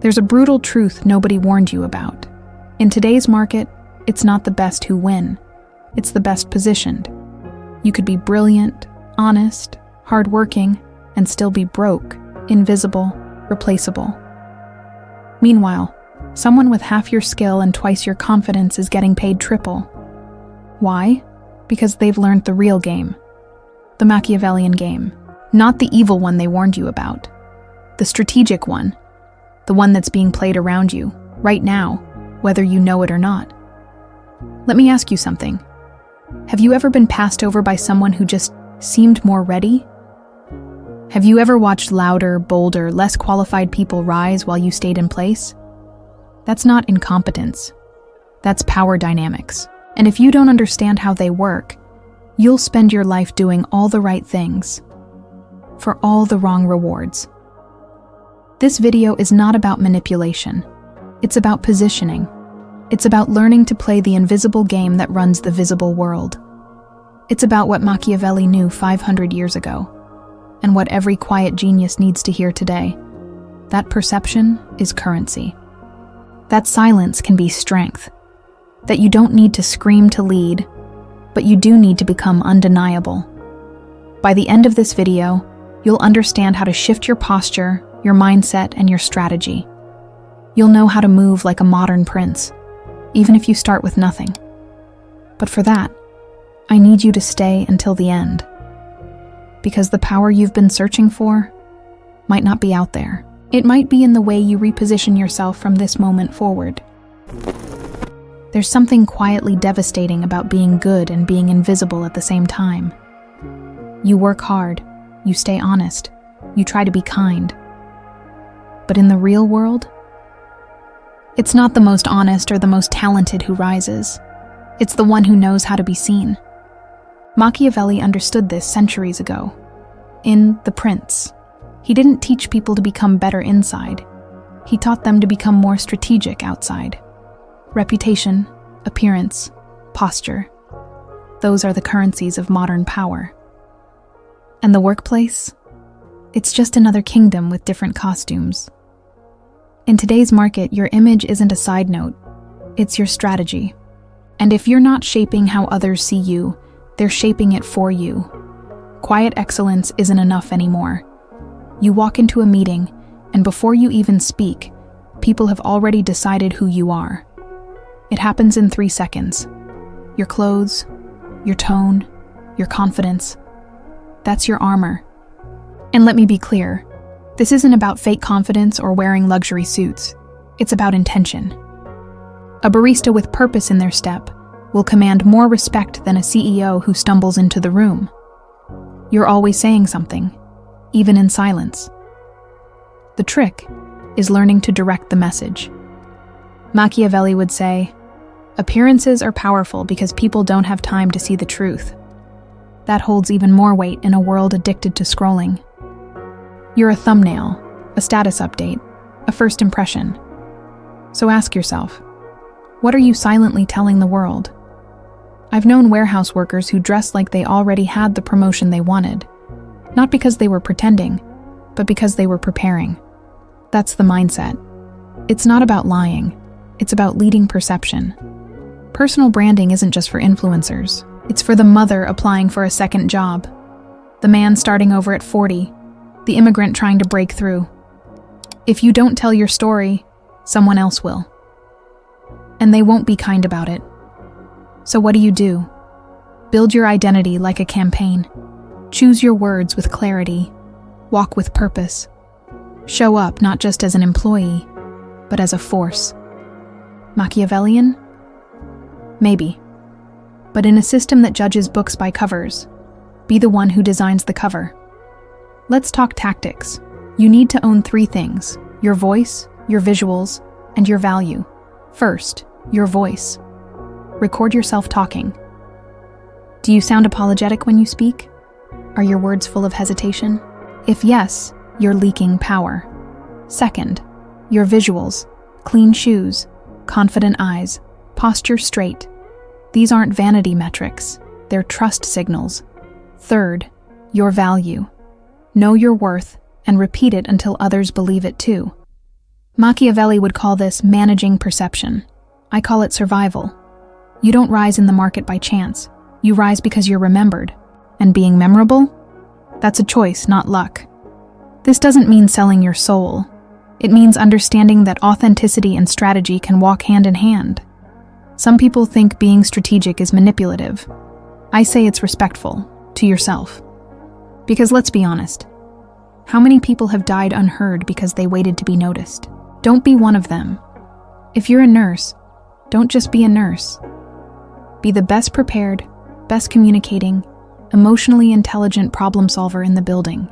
There's a brutal truth nobody warned you about. In today's market, it's not the best who win. It's the best positioned. You could be brilliant, honest, hardworking, and still be broke, invisible, replaceable. Meanwhile, someone with half your skill and twice your confidence is getting paid triple. Why? Because they've learned the real game. The Machiavellian game. Not the evil one they warned you about. The strategic one. The one that's being played around you, right now, whether you know it or not. Let me ask you something. Have you ever been passed over by someone who just seemed more ready? Have you ever watched louder, bolder, less qualified people rise while you stayed in place? That's not incompetence. That's power dynamics. And if you don't understand how they work, you'll spend your life doing all the right things for all the wrong rewards. This video is not about manipulation. It's about positioning. It's about learning to play the invisible game that runs the visible world. It's about what Machiavelli knew 500 years ago, and what every quiet genius needs to hear today. That perception is currency. That silence can be strength. That you don't need to scream to lead, but you do need to become undeniable. By the end of this video, you'll understand how to shift your posture, your mindset, and your strategy. You'll know how to move like a modern prince, even if you start with nothing. But for that, I need you to stay until the end. Because the power you've been searching for might not be out there. It might be in the way you reposition yourself from this moment forward. There's something quietly devastating about being good and being invisible at the same time. You work hard, you stay honest, you try to be kind. But in the real world, it's not the most honest or the most talented who rises. It's the one who knows how to be seen. Machiavelli understood this centuries ago. In The Prince, he didn't teach people to become better inside. He taught them to become more strategic outside. Reputation, appearance, posture. Those are the currencies of modern power. And the workplace? It's just another kingdom with different costumes. In today's market, your image isn't a side note. It's your strategy. And if you're not shaping how others see you, they're shaping it for you. Quiet excellence isn't enough anymore. You walk into a meeting, and before you even speak, people have already decided who you are. It happens in 3 seconds. Your clothes, your tone, your confidence. That's your armor. And let me be clear, this isn't about fake confidence or wearing luxury suits. It's about intention. A barista with purpose in their step will command more respect than a CEO who stumbles into the room. You're always saying something, even in silence. The trick is learning to direct the message. Machiavelli would say, "Appearances are powerful because people don't have time to see the truth." That holds even more weight in a world addicted to scrolling. You're a thumbnail, a status update, a first impression. So ask yourself, what are you silently telling the world? I've known warehouse workers who dressed like they already had the promotion they wanted, not because they were pretending, but because they were preparing. That's the mindset. It's not about lying, it's about leading perception. Personal branding isn't just for influencers. It's for the mother applying for a second job, the man starting over at 40, the immigrant trying to break through. If you don't tell your story, someone else will. And they won't be kind about it. So what do? Build your identity like a campaign. Choose your words with clarity. Walk with purpose. Show up not just as an employee, but as a force. Machiavellian? Maybe. But in a system that judges books by covers, be the one who designs the cover. Let's talk tactics. You need to own 3 things: your voice, your visuals, and your value. First, your voice. Record yourself talking. Do you sound apologetic when you speak? Are your words full of hesitation? If yes, you're leaking power. Second, your visuals. Clean shoes, confident eyes, posture straight. These aren't vanity metrics, they're trust signals. Third, your value. Know your worth and repeat it until others believe it too. Machiavelli would call this managing perception. I call it survival. You don't rise in the market by chance. You rise because you're remembered. And being memorable? That's a choice, not luck. This doesn't mean selling your soul. It means understanding that authenticity and strategy can walk hand in hand. Some people think being strategic is manipulative. I say it's respectful to yourself. Because let's be honest, how many people have died unheard because they waited to be noticed? Don't be one of them. If you're a nurse, don't just be a nurse. Be the best prepared, best communicating, emotionally intelligent problem solver in the building.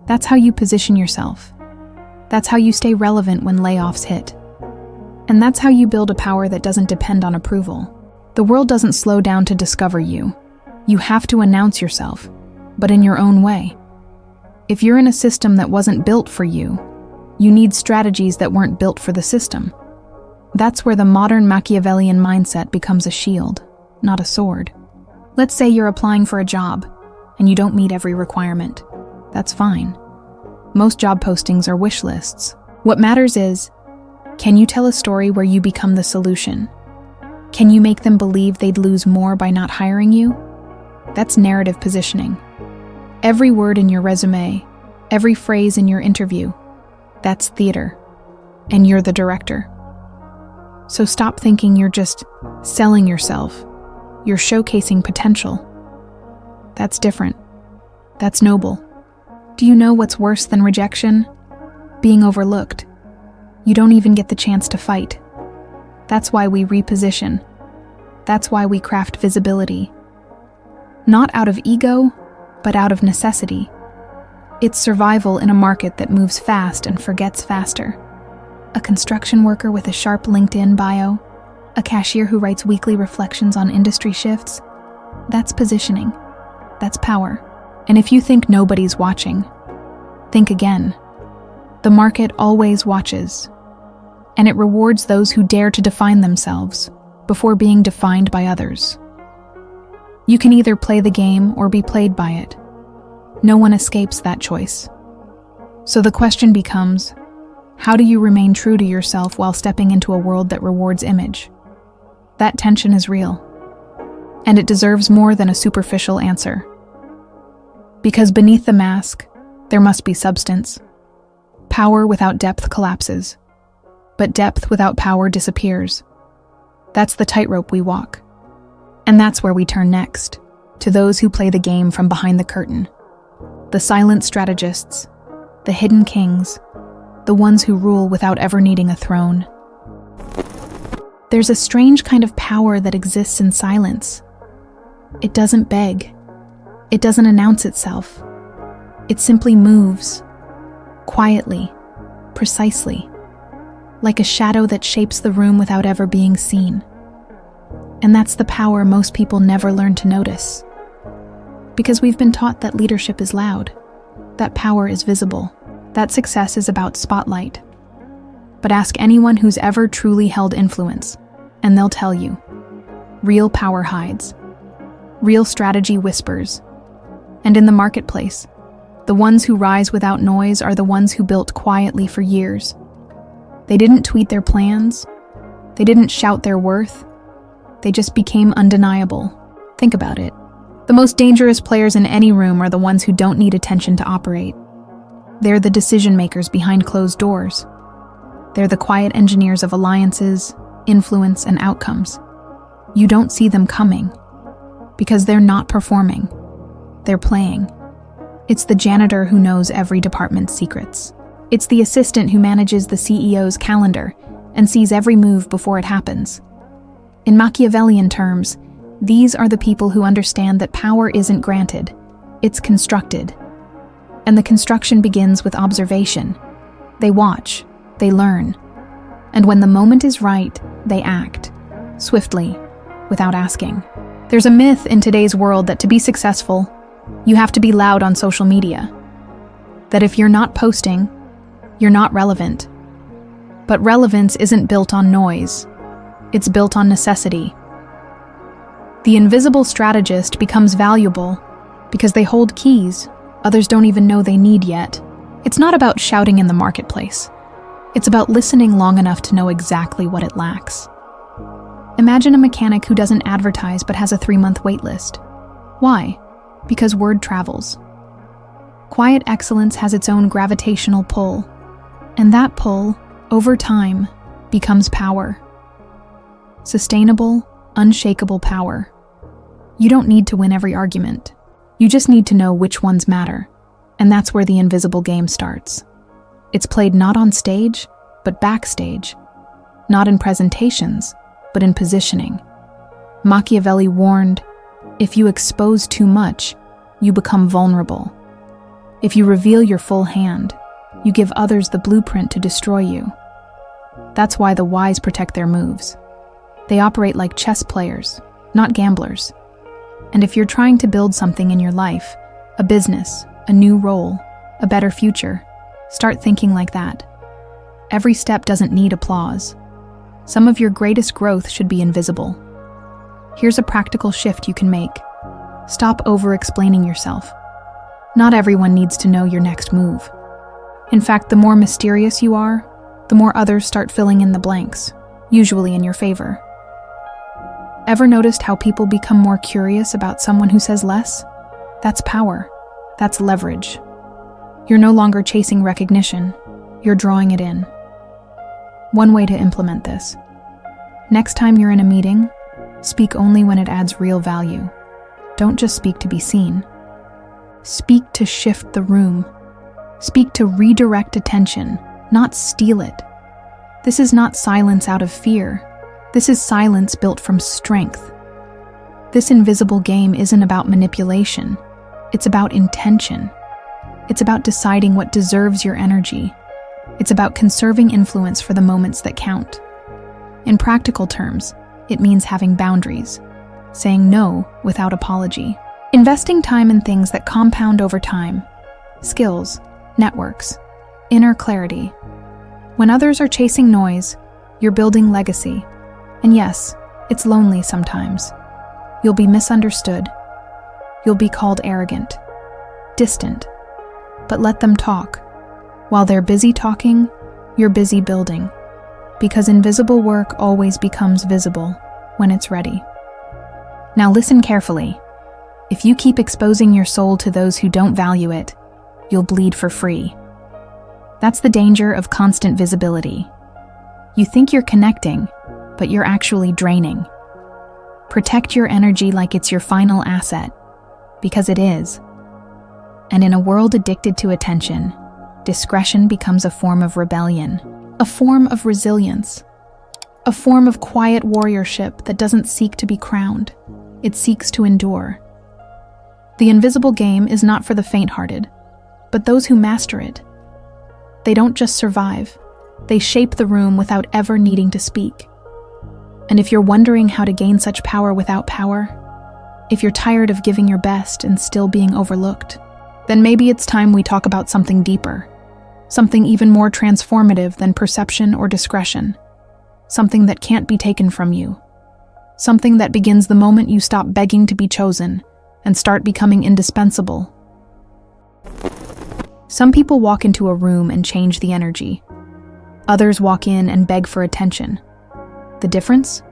That's how you position yourself. That's how you stay relevant when layoffs hit. And that's how you build a power that doesn't depend on approval. The world doesn't slow down to discover you. You have to announce yourself, but in your own way. If you're in a system that wasn't built for you, you need strategies that weren't built for the system. That's where the modern Machiavellian mindset becomes a shield, not a sword. Let's say you're applying for a job, and you don't meet every requirement. That's fine. Most job postings are wish lists. What matters is, can you tell a story where you become the solution? Can you make them believe they'd lose more by not hiring you? That's narrative positioning. Every word in your resume, every phrase in your interview, that's theater. And you're the director. So stop thinking you're just selling yourself. You're showcasing potential. That's different. That's noble. Do you know what's worse than rejection? Being overlooked. You don't even get the chance to fight. That's why we reposition. That's why we craft visibility. Not out of ego, but out of necessity. It's survival in a market that moves fast and forgets faster. A construction worker with a sharp LinkedIn bio, a cashier who writes weekly reflections on industry shifts. That's positioning. That's power. And if you think nobody's watching, think again. The market always watches, and it rewards those who dare to define themselves before being defined by others. You can either play the game or be played by it. No one escapes that choice. So the question becomes, how do you remain true to yourself while stepping into a world that rewards image? That tension is real, and it deserves more than a superficial answer. Because beneath the mask, there must be substance. Power without depth collapses, but depth without power disappears. That's the tightrope we walk. And that's where we turn next, to those who play the game from behind the curtain. The silent strategists, the hidden kings, the ones who rule without ever needing a throne. There's a strange kind of power that exists in silence. It doesn't beg. It doesn't announce itself. It simply moves, quietly, precisely, like a shadow that shapes the room without ever being seen. And that's the power most people never learn to notice. Because we've been taught that leadership is loud, that power is visible, that success is about spotlight. But ask anyone who's ever truly held influence, and they'll tell you, real power hides, real strategy whispers. And in the marketplace, the ones who rise without noise are the ones who built quietly for years. They didn't tweet their plans. They didn't shout their worth. They just became undeniable. Think about it. The most dangerous players in any room are the ones who don't need attention to operate. They're the decision makers behind closed doors. They're the quiet engineers of alliances, influence, and outcomes. You don't see them coming because they're not performing. They're playing. It's the janitor who knows every department's secrets. It's the assistant who manages the CEO's calendar and sees every move before it happens. In Machiavellian terms, these are the people who understand that power isn't granted, it's constructed. And the construction begins with observation. They watch, they learn, and when the moment is right, they act, swiftly, without asking. There's a myth in today's world that to be successful, you have to be loud on social media. That if you're not posting, you're not relevant. But relevance isn't built on noise. It's built on necessity. The invisible strategist becomes valuable because they hold keys others don't even know they need yet. It's not about shouting in the marketplace. It's about listening long enough to know exactly what it lacks. Imagine a mechanic who doesn't advertise but has a 3-month wait list. Why? Because word travels. Quiet excellence has its own gravitational pull, and that pull, over time, becomes power. Sustainable, unshakable power. You don't need to win every argument. You just need to know which ones matter, and that's where the invisible game starts. It's played not on stage, but backstage. Not in presentations, but in positioning. Machiavelli warned, if you expose too much, you become vulnerable. If you reveal your full hand, you give others the blueprint to destroy you. That's why the wise protect their moves. They operate like chess players, not gamblers. And if you're trying to build something in your life, a business, a new role, a better future, start thinking like that. Every step doesn't need applause. Some of your greatest growth should be invisible. Here's a practical shift you can make. Stop over-explaining yourself. Not everyone needs to know your next move. In fact, the more mysterious you are, the more others start filling in the blanks, usually in your favor. Ever noticed how people become more curious about someone who says less? That's power. That's leverage. You're no longer chasing recognition, you're drawing it in. One way to implement this. Next time you're in a meeting, speak only when it adds real value. Don't just speak to be seen. Speak to shift the room. Speak to redirect attention, not steal it. This is not silence out of fear. This is silence built from strength. This invisible game isn't about manipulation. It's about intention. It's about deciding what deserves your energy. It's about conserving influence for the moments that count. In practical terms, it means having boundaries, saying no without apology, investing time in things that compound over time, skills, networks, inner clarity. When others are chasing noise, you're building legacy. And yes, it's lonely sometimes. You'll be misunderstood. You'll be called arrogant, distant. But let them talk. While they're busy talking, you're busy building. Because invisible work always becomes visible when it's ready. Now listen carefully. If you keep exposing your soul to those who don't value it, you'll bleed for free. That's the danger of constant visibility. You think you're connecting, but you're actually draining. Protect your energy like it's your final asset, because it is. And in a world addicted to attention, discretion becomes a form of rebellion, a form of resilience, a form of quiet warriorship that doesn't seek to be crowned, it seeks to endure. The invisible game is not for the faint-hearted, but those who master it. They don't just survive, they shape the room without ever needing to speak. And if you're wondering how to gain such power without power, if you're tired of giving your best and still being overlooked, then maybe it's time we talk about something deeper, something even more transformative than perception or discretion, something that can't be taken from you, something that begins the moment you stop begging to be chosen and start becoming indispensable. Some people walk into a room and change the energy. Others walk in and beg for attention. The difference?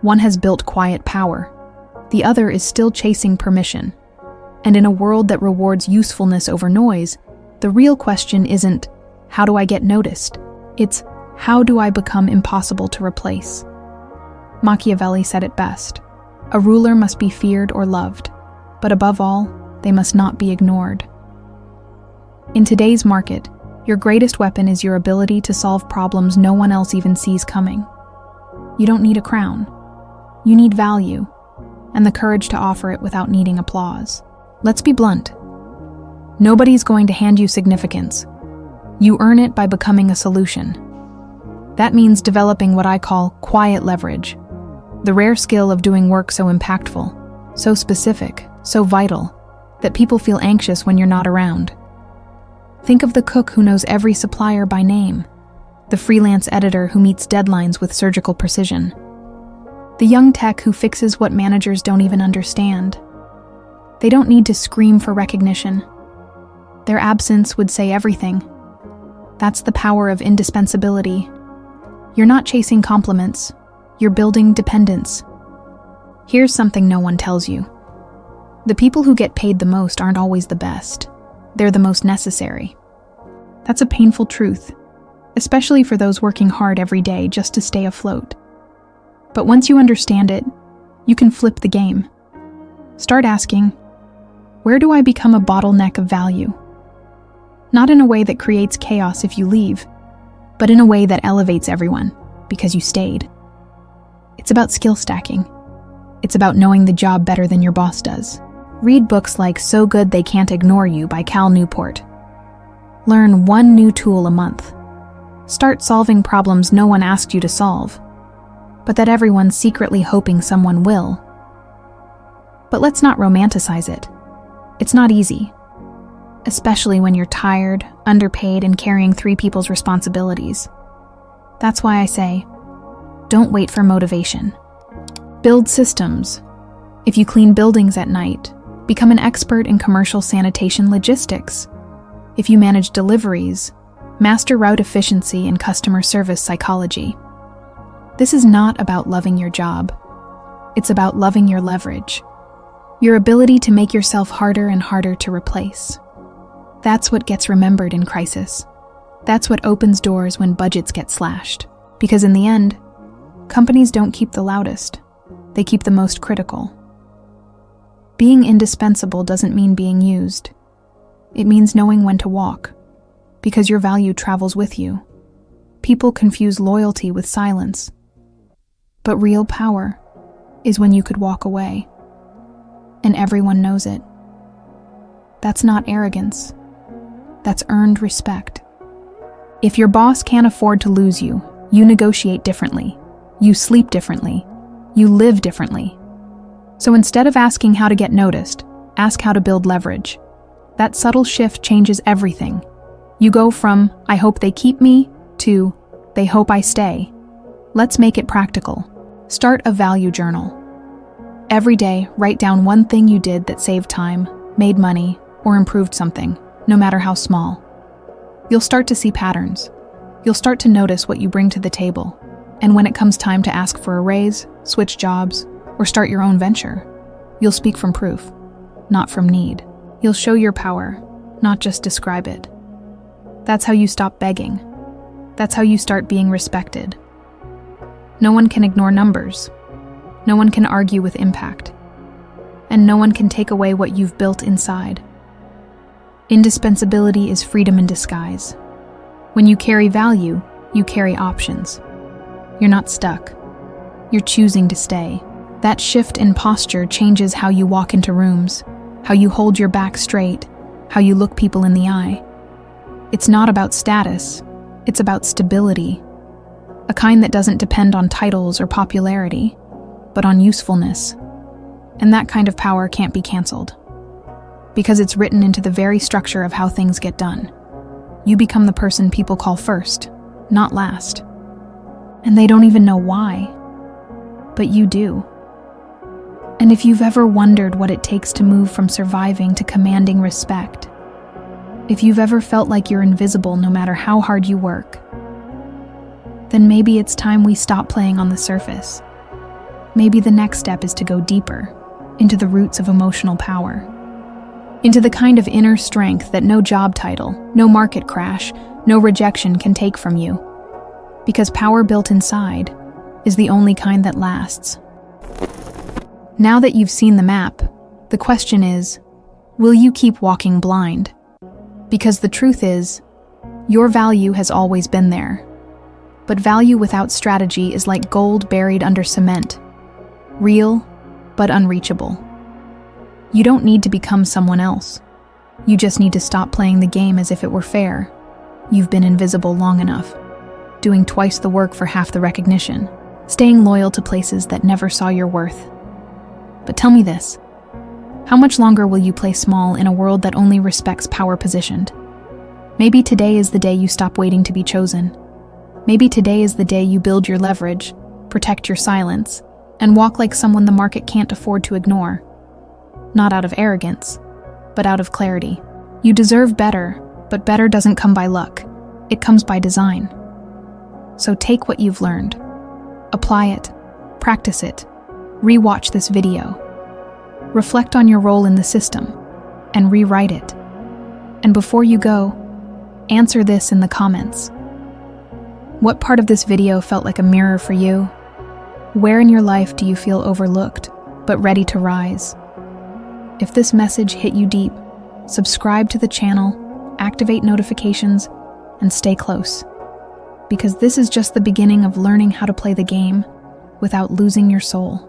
One has built quiet power. The other is still chasing permission. And in a world that rewards usefulness over noise, the real question isn't, how do I get noticed? It's, how do I become impossible to replace? Machiavelli said it best. A ruler must be feared or loved, but above all, they must not be ignored. In today's market, your greatest weapon is your ability to solve problems no one else even sees coming. You don't need a crown. You need value, and the courage to offer it without needing applause. Let's be blunt. Nobody's going to hand you significance. You earn it by becoming a solution. That means developing what I call quiet leverage, the rare skill of doing work so impactful, so specific, so vital, that people feel anxious when you're not around. Think of the cook who knows every supplier by name, the freelance editor who meets deadlines with surgical precision, the young tech who fixes what managers don't even understand. They don't need to scream for recognition. Their absence would say everything. That's the power of indispensability. You're not chasing compliments, you're building dependence. Here's something no one tells you. The people who get paid the most aren't always the best. They're the most necessary. That's a painful truth, especially for those working hard every day just to stay afloat. But once you understand it, you can flip the game. Start asking, where do I become a bottleneck of value? Not in a way that creates chaos if you leave, but in a way that elevates everyone because you stayed. It's about skill stacking. It's about knowing the job better than your boss does. Read books like So Good They Can't Ignore You by Cal Newport. Learn one new tool a month. Start solving problems no one asked you to solve, but that everyone's secretly hoping someone will. But let's not romanticize it. It's not easy, especially when you're tired, underpaid, and carrying 3 people's responsibilities. That's why I say, don't wait for motivation. Build systems. If you clean buildings at night, become an expert in commercial sanitation logistics. If you manage deliveries, master route efficiency and customer service psychology. This is not about loving your job. It's about loving your leverage. Your ability to make yourself harder and harder to replace. That's what gets remembered in crisis. That's what opens doors when budgets get slashed. Because in the end, companies don't keep the loudest. They keep the most critical. Being indispensable doesn't mean being used. It means knowing when to walk, because your value travels with you. People confuse loyalty with silence. But real power is when you could walk away, and everyone knows it. That's not arrogance. That's earned respect. If your boss can't afford to lose you, you negotiate differently. You sleep differently. You live differently. So instead of asking how to get noticed, ask how to build leverage. That subtle shift changes everything. You go from, I hope they keep me, to, they hope I stay. Let's make it practical. Start a value journal. Every day, write down one thing you did that saved time, made money, or improved something, no matter how small. You'll start to see patterns. You'll start to notice what you bring to the table. And when it comes time to ask for a raise, switch jobs, or start your own venture, you'll speak from proof, not from need. You'll show your power, not just describe it. That's how you stop begging. That's how you start being respected. No one can ignore numbers. No one can argue with impact. And no one can take away what you've built inside. Indispensability is freedom in disguise. When you carry value, you carry options. You're not stuck. You're choosing to stay. That shift in posture changes how you walk into rooms, how you hold your back straight, how you look people in the eye. It's not about status, it's about stability. A kind that doesn't depend on titles or popularity, but on usefulness. And that kind of power can't be canceled, because it's written into the very structure of how things get done. You become the person people call first, not last. And they don't even know why, but you do. And if you've ever wondered what it takes to move from surviving to commanding respect, if you've ever felt like you're invisible no matter how hard you work, then maybe it's time we stop playing on the surface. Maybe the next step is to go deeper, into the roots of emotional power, into the kind of inner strength that no job title, no market crash, no rejection can take from you. Because power built inside is the only kind that lasts. Now that you've seen the map, the question is, will you keep walking blind? Because the truth is, your value has always been there. But value without strategy is like gold buried under cement. Real, but unreachable. You don't need to become someone else. You just need to stop playing the game as if it were fair. You've been invisible long enough, doing twice the work for half the recognition, staying loyal to places that never saw your worth. But tell me this, how much longer will you play small in a world that only respects power positioned? Maybe today is the day you stop waiting to be chosen. Maybe today is the day you build your leverage, protect your silence, and walk like someone the market can't afford to ignore. Not out of arrogance, but out of clarity. You deserve better, but better doesn't come by luck. It comes by design. So take what you've learned, apply it, practice it, rewatch this video, reflect on your role in the system, and rewrite it. And before you go, answer this in the comments. What part of this video felt like a mirror for you? Where in your life do you feel overlooked, but ready to rise? If this message hit you deep, subscribe to the channel, activate notifications, and stay close. Because this is just the beginning of learning how to play the game without losing your soul.